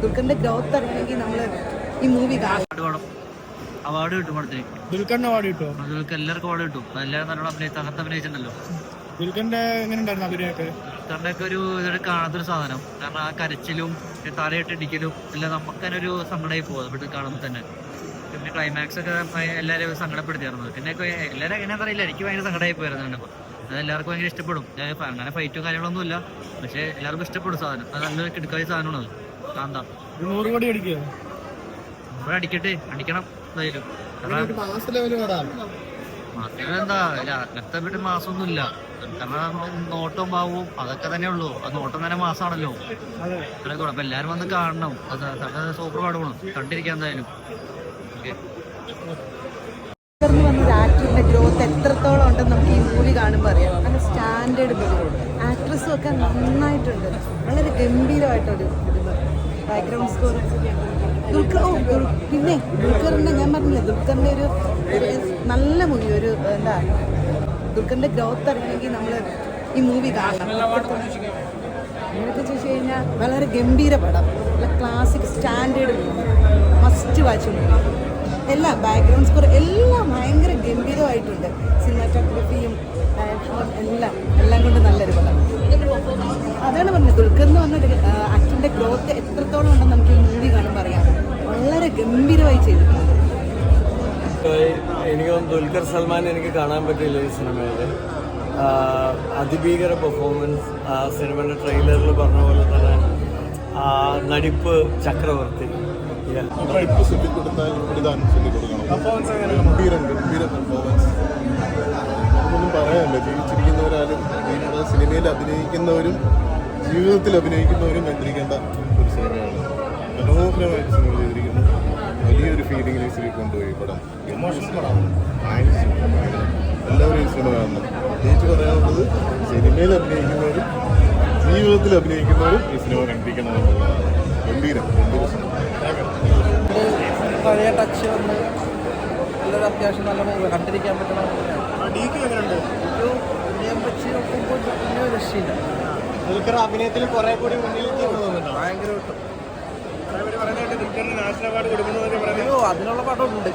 ദുൽഖറിന്റെ growth അറിയണമെങ്കിൽ നമ്മൾ ഈ മൂവി കാണും. അവാർഡ് കിട്ടും പടത്തിന്. ദുൽഖറിന് അവാർഡ് കിട്ടും. ദുൽഖർ എല്ലാവർക്കും അവാർഡ് കിട്ടും. എല്ലാവരും നല്ലോണം അഭിനയിച്ചിട്ടുണ്ടല്ലോ. ദുൽഖറിന്റെ എങ്ങനെ ഉണ്ടായിരുന്നു അഭിനയൊക്കെ? ദുൽഖറിന്റെ ഒക്കെ ഒരു ഇതൊരു കാണാത്തൊരു സാധനം. കാരണം ആ കരച്ചിലും തലയിട്ടിടിക്കലും എല്ലാം നമുക്ക് തന്നെ ഒരു സങ്കടമായി പോകും ഇവിടെ കാണുമ്പോൾ തന്നെ. പിന്നെ ക്ലൈമാക്സ് ഒക്കെ എല്ലാവരും സങ്കടപ്പെടുത്തിയായിരുന്നു. പിന്നെ എല്ലാവരും എങ്ങനെയാണെന്ന് അറിയില്ല, എനിക്ക് ഭയങ്കര സങ്കടമായി പോയിരുന്നു. അത് എല്ലാവർക്കും ഭയങ്കര ഇഷ്ടപ്പെടും. അങ്ങനെ ഫൈറ്റും കാര്യങ്ങളൊന്നും ഇല്ല, പക്ഷെ എല്ലാവർക്കും ഇഷ്ടപ്പെടും സാധനം. അത് നല്ലൊരു കിടക്കായ സാധനമാണ്. കാന്ത 100 കോടി അടിക്കുക. ഇവിടെ അടിക്കട്ടെ, അടിക്കണം എന്തായാലും. മാസത്തിലെന്താ അങ്ങനത്തെ മാസമൊന്നും ഇല്ല. കാരണം നോട്ടം പാവവും അതൊക്കെ തന്നെ ഉള്ളൂ. ആ നോട്ടം തന്നെ മാസമാണല്ലോ. അപ്പൊ എല്ലാരും വന്ന് കാണണം. സൂപ്പർ പാടുകയാണ്, കണ്ടിരിക്കാൻ എന്തായാലും. ആക്ടറിന്റെ ഗ്രോത്ത് എത്രത്തോളം ഉണ്ടെന്ന് നമുക്ക് ഈ മൂവി കാണുമ്പോൾ അറിയാം. നല്ല സ്റ്റാൻഡേർഡ് ആക്ട്രസും ഒക്കെ നന്നായിട്ടുണ്ട്. വളരെ ഗംഭീരമായിട്ടൊരു ബാക്ക്ഗ്രൗണ്ട് സ്കോർ. പിന്നെ ദുൽഖറിന്റെ ഞാൻ പറഞ്ഞില്ലേ, ദുൽഖറിന്റെ ഒരു നല്ല മൂവി. ഒരു എന്താ, ദുൽഖറിന്റെ ഗ്രോത്ത് അറിയണമെങ്കിൽ നമ്മൾ ഈ മൂവി കാണണം. എന്നൊക്കെ ചോദിച്ചു കഴിഞ്ഞാൽ വളരെ ഗംഭീര പടം, നല്ല classic standard movie, must watch movie. എല്ലാം ബാക്ക്ഗ്രൗണ്ട് സ്കോർ എല്ലാം ഭയങ്കര ഗംഭീരമായിട്ടുണ്ട്. സിനിമാറ്റോഗ്രഫിയും ഡയറക്ഷനും എല്ലാം കൊണ്ട് നല്ലൊരു പടം. അതാണ് പറഞ്ഞത്, ദുൽഖർ എന്ന് പറഞ്ഞൊരു ആക്ടറിന്റെ ഗ്രോത്ത് എത്രത്തോളം ഉണ്ടെന്ന് നമുക്ക് ഈ മൂവി കാണുമ്പോൾ അറിയാം. വളരെ ഗംഭീരമായി ചെയ്തിട്ടുണ്ട്. എനിക്ക് തോന്നുന്നു ദുൽഖർ സൽമാൻ എനിക്ക് കാണാൻ പറ്റില്ല ഈ സിനിമയിൽ. അതിഭീകര പെർഫോമൻസ്. ആ സിനിമയുടെ ട്രെയിലറിൽ പറഞ്ഞ പോലെ തന്നെ നടിപ്പ് ചക്രവർത്തി. ഒന്നും പറയാനില്ല. ജീവിച്ചിരിക്കുന്നവരാലും സിനിമയിൽ അഭിനയിക്കുന്നവരും ജീവിതത്തിൽ അഭിനയിക്കുന്നവരും കണ്ടിരിക്കേണ്ട ഒരു സിനിമയാണ്. മനോഹരമായിട്ട് സിനിമ ചെയ്തിരിക്കുന്നു. വലിയൊരു ഫീലിംഗിൽ സിനിമ കൊണ്ടുപോയി പടം. എല്ലാവരും ഈ സിനിമ കാണണം. പ്രത്യേകിച്ച് പറയാനുള്ളത് സിനിമയിൽ അഭിനയിക്കുന്നവരും ജീവിതത്തിൽ അഭിനയിക്കുന്നവരും ഈ സിനിമ കണ്ടിരിക്കണം എന്നുള്ളതാണ്. ഗംഭീര സിനിമ. പഴയ ടച്ച് വന്ന് നല്ലൊരു അത്യാവശ്യം നല്ല മൂവി കണ്ടിരിക്കാൻ പറ്റുന്ന ഒരു അഭിനയം വെച്ച് നോക്കുമ്പോൾ പിന്നെ രക്ഷയില്ല. ദുൽഖർ അഭിനയത്തിൽ കുറെ കൂടി മുന്നിൽ ഭയങ്കര കിട്ടും. അതിനുള്ള പടമുണ്ട്.